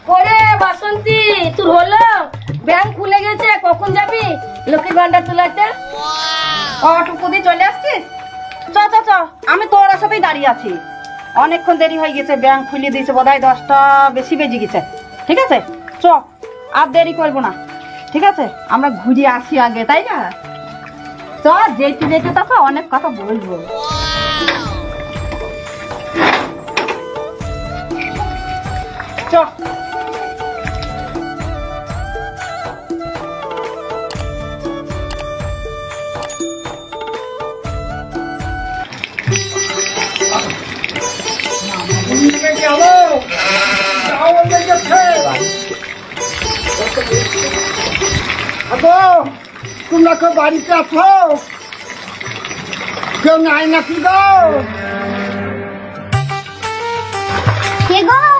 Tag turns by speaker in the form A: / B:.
A: করে বাসন্তী তোর হলো ব্যাংক খুলে গেছে, কখন যাবি লক্ষ্মীর ভান্ডার তোলাতে?
B: অটুকু দিয়ে চলে আসছিস? চ চ চ, আমি তোর আশাতেই দাঁড়িয়ে আছি। অনেকক্ষণ দেরি হয়ে গেছে, ব্যাংক খুলে দিয়েছে বোধহয় 10টা বেশি বেজে গেছে। ঠিক আছে চ, আর দেরি করবো না। ঠিক আছে আমরা ঘুরে আসি আগে, তাই না? চ, যেতে যেতে তো অনেক কথা বলবো। চ।
C: তোমরা কেউ বাড়িতে আছো? কেউ নাই নাকি গো?
D: কে গো?